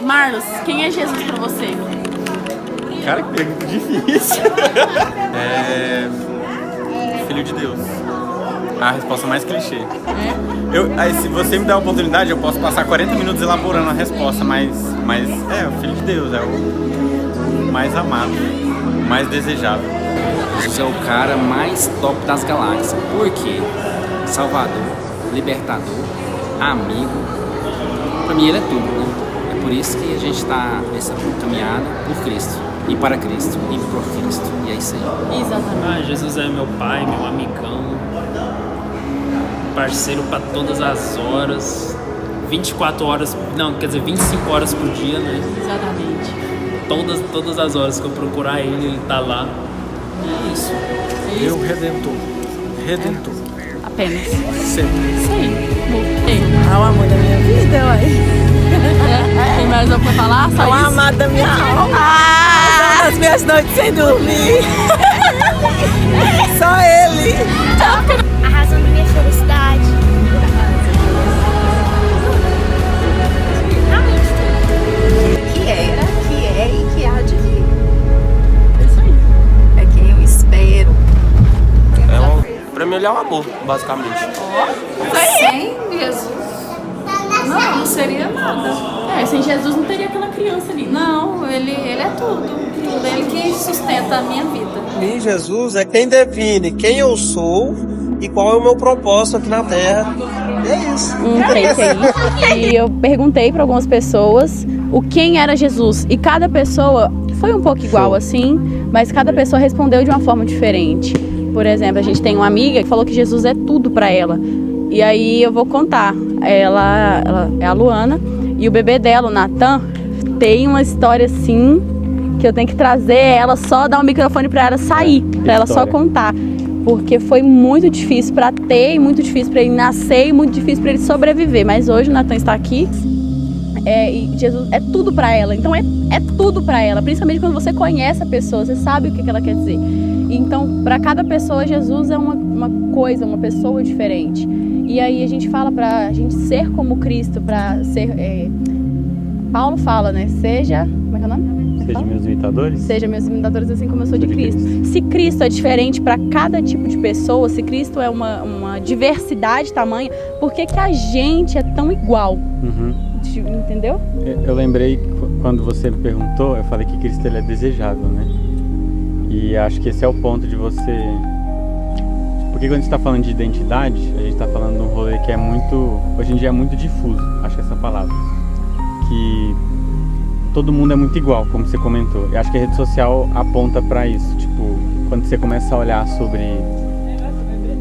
Marlos, quem é Jesus pra você? Cara, que pergunta difícil. Filho de Deus. A resposta mais clichê. Aí, se você me der a oportunidade, eu posso passar 40 minutos elaborando a resposta, mas o Filho de Deus é o mais amado, o mais desejável. Jesus é o cara mais top das galáxias. Por quê? Salvador, libertador, amigo. Pra mim ele é tudo, né? É por isso que a gente tá nessa caminhada por Cristo. E para Cristo, e por Cristo. E é isso aí. Exatamente. Jesus é meu pai, meu amigão, parceiro para todas as horas, 24 horas, não, quer dizer 25 horas por dia, né? Exatamente. Todas as horas que eu procurar ele tá lá. É isso. Eu redentor. Redentor. Apenas. Sempre. Isso aí. Ei. É o amor da minha vida, ué. Tem mais algo pra falar? Só É o isso? amado da minha alma. As minhas noites sem dormir. Só ele. A razão da minha felicidade. Que era, que é e que há de vir. É isso aí. É quem eu espero. Pra mim ele é o amor, basicamente. Sem Jesus, não seria nada. Sem Jesus não teria aquela criança ali. Não, ele é tudo. Tudo ele que sustenta a minha vida. Mim, Jesus é quem define quem eu sou e qual é o meu propósito aqui na Terra. E é isso. Um take aí. E eu perguntei para algumas pessoas quem era Jesus. E cada pessoa foi um pouco igual assim, mas cada pessoa respondeu de uma forma diferente. Por exemplo, a gente tem uma amiga que falou que Jesus é tudo para ela. E aí eu vou contar. Ela é a Luana e o bebê dela, o Natan, tem uma história assim que eu tenho que trazer ela, só dar um microfone para ela sair, para ela só contar. Porque foi muito difícil para ter, e muito difícil para ele nascer, e muito difícil para ele sobreviver. Mas hoje o Natan está aqui e Jesus é tudo para ela. Então é tudo para ela, principalmente quando você conhece a pessoa, você sabe o que ela quer dizer. Então, para cada pessoa, Jesus é uma coisa, uma pessoa diferente. E aí a gente fala para a gente ser como Cristo, para ser... Paulo fala, né? Seja... Como é que é o nome? Seja meus imitadores? Seja meus imitadores assim como eu sou de Cristo. Se Cristo é diferente para cada tipo de pessoa, se Cristo é uma diversidade tamanha, por que a gente é tão igual? Entendeu? Eu lembrei, quando você me perguntou, eu falei que Cristo ele é desejável, né? E acho que esse é o ponto de você... Porque quando a gente está falando de identidade, a gente está falando de um rolê que é muito... Hoje em dia é muito difuso, acho que é essa palavra. Que todo mundo é muito igual, como você comentou. E acho que a rede social aponta para isso. Tipo, quando você começa a olhar sobre...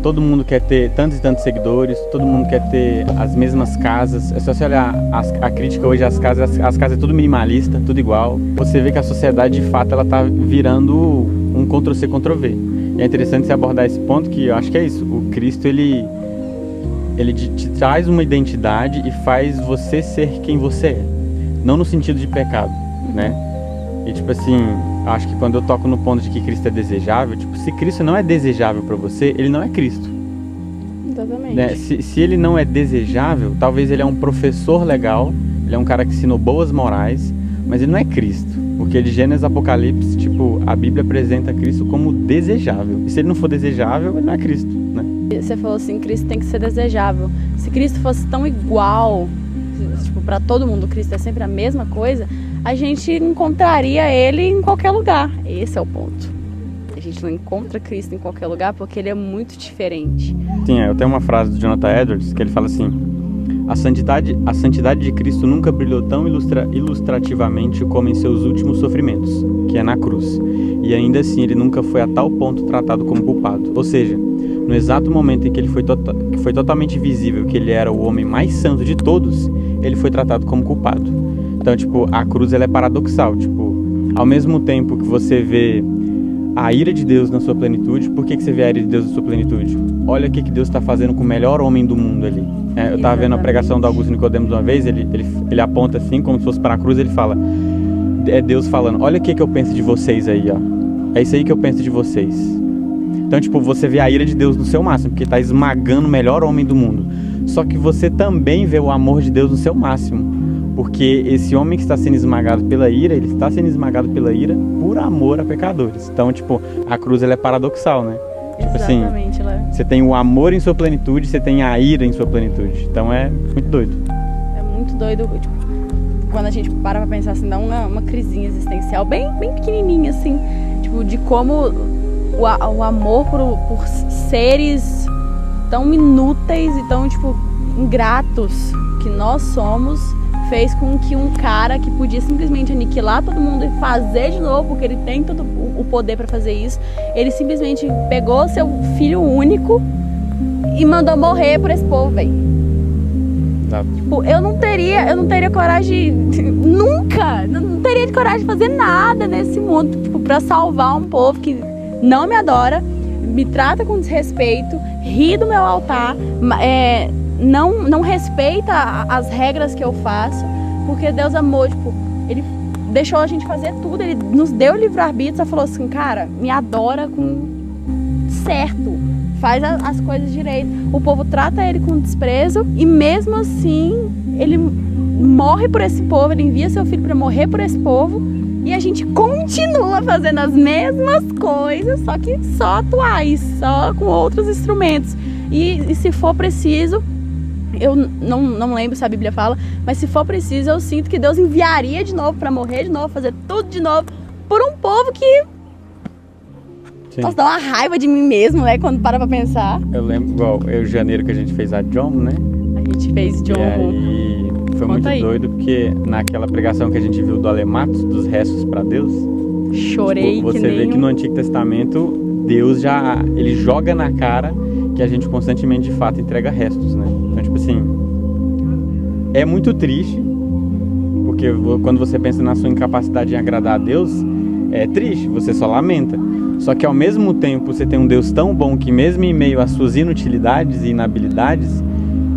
Todo mundo quer ter tantos e tantos seguidores, todo mundo quer ter as mesmas casas. É só você olhar a crítica hoje às casas é tudo minimalista, tudo igual. Você vê que a sociedade, de fato, ela tá virando um Ctrl-C, Ctrl-V. E é interessante você abordar esse ponto, que eu acho que é isso. O Cristo, ele te traz uma identidade e faz você ser quem você é. Não no sentido de pecado, né? E tipo assim, acho que quando eu toco no ponto de que Cristo é desejável, tipo, se Cristo não é desejável para você, ele não é Cristo. Exatamente. Né? Se ele não é desejável, talvez ele é um professor legal, ele é um cara que ensinou boas morais, mas ele não é Cristo. Porque de Gênesis a Apocalipse, tipo, a Bíblia apresenta Cristo como desejável. E se ele não for desejável, ele não é Cristo, né? Você falou assim, Cristo tem que ser desejável. Se Cristo fosse tão igual, tipo, para todo mundo, Cristo é sempre a mesma coisa, a gente encontraria ele em qualquer lugar. Esse é o ponto. A gente não encontra Cristo em qualquer lugar porque ele é muito diferente. Sim, eu tenho uma frase do Jonathan Edwards que ele fala assim: a santidade de Cristo nunca brilhou tão ilustrativamente como em seus últimos sofrimentos, que é na cruz. E ainda assim ele nunca foi a tal ponto tratado como culpado. Ou seja, no exato momento em que ele foi totalmente visível que ele era o homem mais santo de todos, ele foi tratado como culpado. Então, tipo, a cruz ela é paradoxal. Tipo, ao mesmo tempo que você vê a ira de Deus na sua plenitude, por que você vê a ira de Deus na sua plenitude? Olha o que Deus está fazendo com o melhor homem do mundo ali. Eu estava vendo a pregação do Augusto Nicodemos uma vez, ele aponta assim, como se fosse para a cruz, ele fala, é Deus falando, olha o que eu penso de vocês aí, ó. É isso aí que eu penso de vocês. Então, tipo, você vê a ira de Deus no seu máximo, porque está esmagando o melhor homem do mundo. Só que você também vê o amor de Deus no seu máximo. Porque esse homem que está sendo esmagado pela ira, ele está sendo esmagado pela ira por amor a pecadores. Então, tipo, a cruz ela é paradoxal, né? Tipo Exatamente, assim, você tem o amor em sua plenitude, você tem a ira em sua plenitude. Então é muito doido. É muito doido, tipo, quando a gente para pra pensar assim, dá uma crisinha existencial bem pequenininha, assim, tipo, de como o amor por seres tão inúteis e tão, tipo, ingratos que nós somos, fez com que um cara que podia simplesmente aniquilar todo mundo e fazer de novo, porque ele tem todo o poder pra fazer isso, ele simplesmente pegou seu filho único e mandou morrer por esse povo, velho. Tipo, eu não teria coragem nunca, não teria coragem de fazer nada nesse mundo, tipo, pra salvar um povo que não me adora, me trata com desrespeito, ri do meu altar, não respeita as regras que eu faço, porque Deus amou, tipo, Ele deixou a gente fazer tudo, Ele nos deu o livre-arbítrio, só falou assim, cara, me adora com certo, faz as coisas direito. O povo trata Ele com desprezo e mesmo assim, Ele morre por esse povo, Ele envia seu filho para morrer por esse povo e a gente continua fazendo as mesmas coisas, só que só atuais, só com outros instrumentos. E se for preciso, eu não lembro se a Bíblia fala, mas se for preciso, eu sinto que Deus enviaria de novo para morrer de novo, fazer tudo de novo, por um povo que... Sim. Nossa, dá uma raiva de mim mesmo, né, quando para pra pensar. Eu lembro, igual, em janeiro que a gente fez a John, né? A gente fez John. E aí foi Conta muito aí. doido, porque naquela pregação que a gente viu do Alematos, dos restos para Deus, Chorei tipo, que você nem vê que no Antigo Testamento, Deus ele joga na cara que a gente constantemente, de fato, entrega restos, né? Então, tipo assim, é muito triste, porque quando você pensa na sua incapacidade de agradar a Deus, é triste, você só lamenta. Só que ao mesmo tempo, você tem um Deus tão bom que mesmo em meio às suas inutilidades e inabilidades,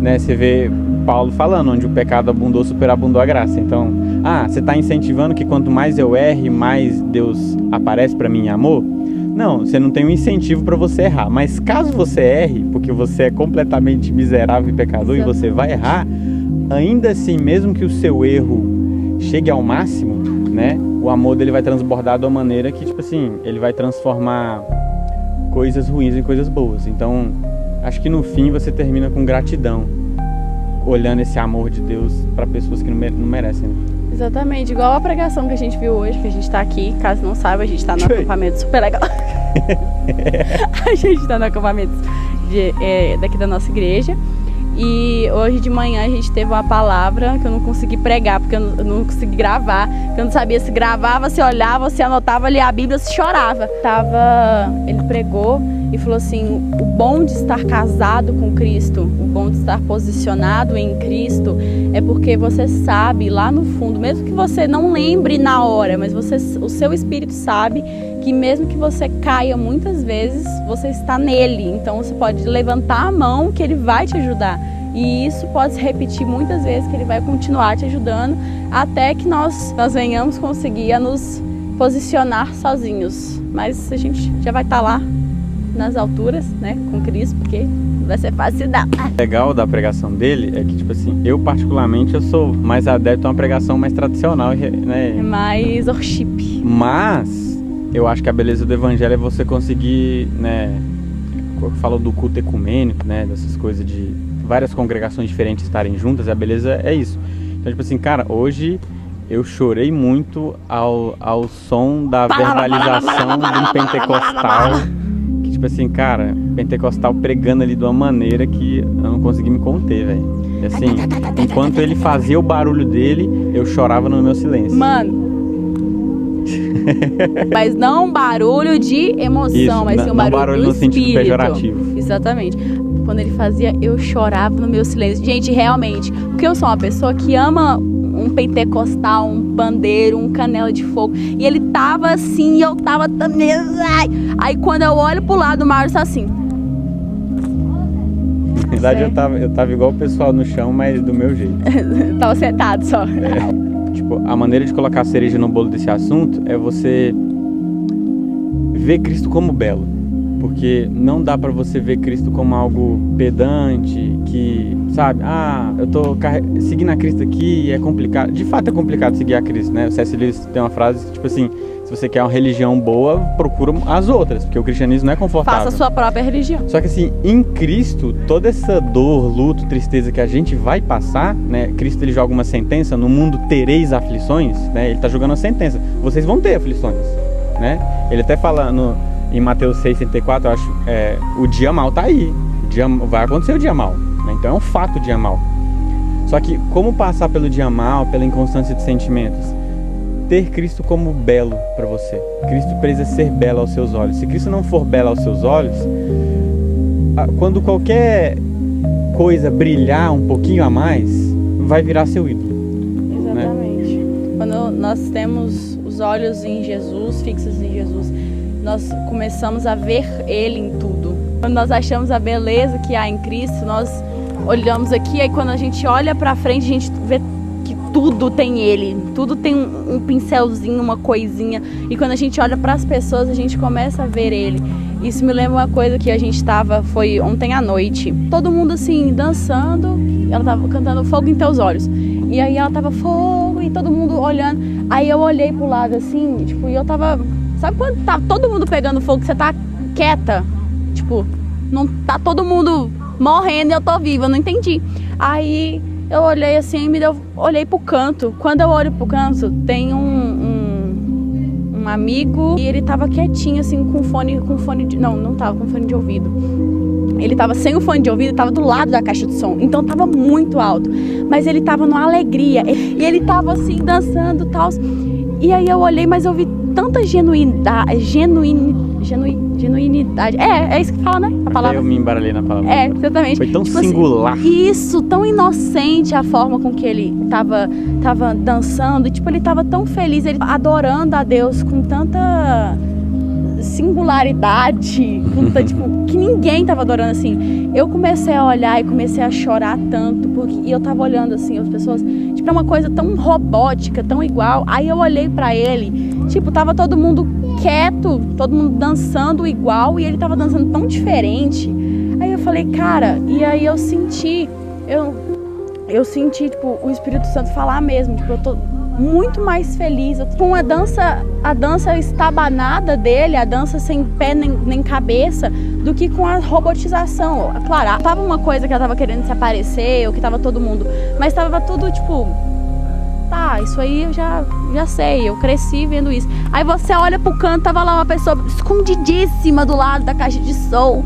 né, você vê Paulo falando, onde o pecado abundou, superabundou a graça. Então, você está incentivando que quanto mais eu erre, mais Deus aparece para mim em amor? Não, você não tem um incentivo para você errar. Mas caso você erre, porque você é completamente miserável e pecador, e você vai errar, ainda assim, mesmo que o seu erro chegue ao máximo, né, o amor dele vai transbordar de uma maneira que, tipo assim, ele vai transformar coisas ruins em coisas boas. Então, acho que no fim você termina com gratidão, olhando esse amor de Deus para pessoas que não merecem, né? Exatamente, igual a pregação que a gente viu hoje, que a gente tá aqui, caso não saiba, a gente tá no acampamento super legal. A gente tá no acampamento daqui da nossa igreja. E hoje de manhã a gente teve uma palavra que eu não consegui pregar, porque eu não consegui gravar. Porque eu não sabia se gravava, se olhava, se anotava ali a Bíblia, se chorava. Ele pregou e falou assim, o bom de estar casado com Cristo, o bom de estar posicionado em Cristo, é porque você sabe lá no fundo, mesmo que você não lembre na hora, mas o seu espírito sabe que mesmo que você caia muitas vezes, você está nele. Então você pode levantar a mão que ele vai te ajudar. E isso pode se repetir muitas vezes, que ele vai continuar te ajudando até que nós venhamos conseguir a nos posicionar sozinhos. Mas a gente já vai estar lá nas alturas, né, com Cristo, porque vai ser fácil dar. O legal da pregação dele é que, tipo assim, eu particularmente, eu sou mais adepto a uma pregação mais tradicional, né? É mais worship. Mas eu acho que a beleza do evangelho é você conseguir, né, falou do culto ecumênico, né, dessas coisas de várias congregações diferentes estarem juntas, a beleza é isso. Então, tipo assim, cara, hoje eu chorei muito ao som da verbalização de um pentecostal, que, tipo assim, cara, pentecostal pregando ali de uma maneira que eu não consegui me conter, velho. Assim, enquanto ele fazia o barulho dele, eu chorava no meu silêncio. Mano, mas não um barulho de emoção, isso, mas sim um barulho do no sentido espírito. pejorativo. Exatamente. Quando ele fazia, eu chorava no meu silêncio. Gente, realmente, porque eu sou uma pessoa que ama um pentecostal, um pandeiro, um canela de fogo. E ele tava assim, e eu tava também. Aí quando eu olho pro lado, o Marcos tá assim. Na verdade, eu tava igual o pessoal no chão, mas do meu jeito. Tava sentado só. Tipo, a maneira de colocar a cereja no bolo desse assunto é você ver Cristo como belo. Porque não dá pra você ver Cristo como algo pedante, que sabe? Eu tô seguindo a Cristo aqui e é complicado. De fato é complicado seguir a Cristo, né? O C.S. Lewis tem uma frase, tipo assim, se você quer uma religião boa, procura as outras, porque o cristianismo não é confortável. Faça a sua própria religião. Só que assim, em Cristo, toda essa dor, luto, tristeza que a gente vai passar, né? Cristo ele joga uma sentença, no mundo tereis aflições, né? Ele tá jogando uma sentença, vocês vão ter aflições, né? Ele até fala em Mateus 6,34, eu acho, o dia mal tá aí, vai acontecer o dia mal, né? Então é um fato o dia mal. Só que como passar pelo dia mal, pela inconstância de sentimentos? Ter Cristo como belo para você. Cristo precisa ser belo aos seus olhos. Se Cristo não for belo aos seus olhos, quando qualquer coisa brilhar um pouquinho a mais, vai virar seu ídolo. Exatamente. Né? Quando nós temos os olhos em Jesus, fixos em Jesus, nós começamos a ver Ele em tudo. Quando nós achamos a beleza que há em Cristo, nós olhamos aqui, aí quando a gente olha para frente, a gente vê que tudo tem Ele, tudo tem um pincelzinho, uma coisinha, e quando a gente olha para as pessoas, a gente começa a ver Ele. Isso me lembra uma coisa que a gente foi ontem à noite, todo mundo assim, dançando, ela tava cantando Fogo em Teus Olhos, e aí ela tava fogo, e todo mundo olhando, aí eu olhei pro lado assim, tipo, e eu tava, sabe quando tá todo mundo pegando fogo, que você tá quieta, tipo, não tá todo mundo morrendo e eu tô viva, eu não entendi. Aí eu olhei assim, olhei pro canto. Quando eu olho pro canto, tem um amigo e ele tava quietinho assim, com fone de... Não tava com fone de ouvido. Ele tava sem o fone de ouvido, tava do lado da caixa de som, então tava muito alto. Mas ele tava numa alegria, e ele tava assim, dançando e tal. E aí eu olhei, mas eu vi tanta genuinidade. É isso que fala, né? A palavra. Eu me embaralhei na palavra. Exatamente. Foi tão tipo singular. Assim, isso, tão inocente a forma com que ele tava dançando. E tipo, ele tava tão feliz, ele adorando a Deus com tanta singularidade, tipo, que ninguém tava adorando assim. Eu comecei a olhar e comecei a chorar tanto, e eu tava olhando assim, as pessoas, tipo, é uma coisa tão robótica, tão igual. Aí eu olhei pra ele, tipo, tava todo mundo quieto, todo mundo dançando igual, e ele tava dançando tão diferente. Aí eu falei, cara, e aí eu senti, tipo, o Espírito Santo falar mesmo, tipo, eu tô muito mais feliz, com a dança estabanada dele, a dança sem pé nem cabeça, do que com a robotização. Claro, tava uma coisa que ela tava querendo se aparecer, ou que tava todo mundo, mas tava tudo tipo, tá, isso aí eu já sei, eu cresci vendo isso. Aí você olha pro canto, tava lá uma pessoa escondidíssima do lado da caixa de som,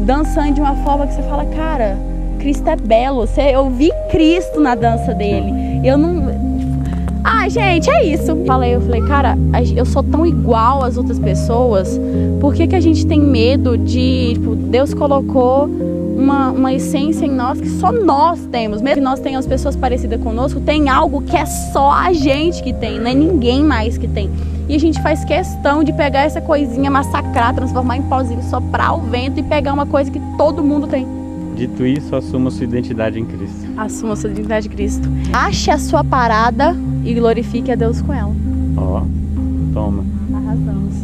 dançando de uma forma que você fala, cara, Cristo é belo, eu vi Cristo na dança dele. Eu não... gente, é isso. Eu falei, cara, eu sou tão igual às outras pessoas, por que a gente tem medo de... Tipo, Deus colocou uma essência em nós que só nós temos. Mesmo que nós tenhamos pessoas parecidas conosco, tem algo que é só a gente que tem, não é ninguém mais que tem. E a gente faz questão de pegar essa coisinha, massacrar, transformar em pozinho, soprar o vento e pegar uma coisa que todo mundo tem. Dito isso, assuma sua identidade em Cristo. Assuma sua identidade em Cristo. Ache a sua parada e glorifique a Deus com ela. Toma. Arrasamos.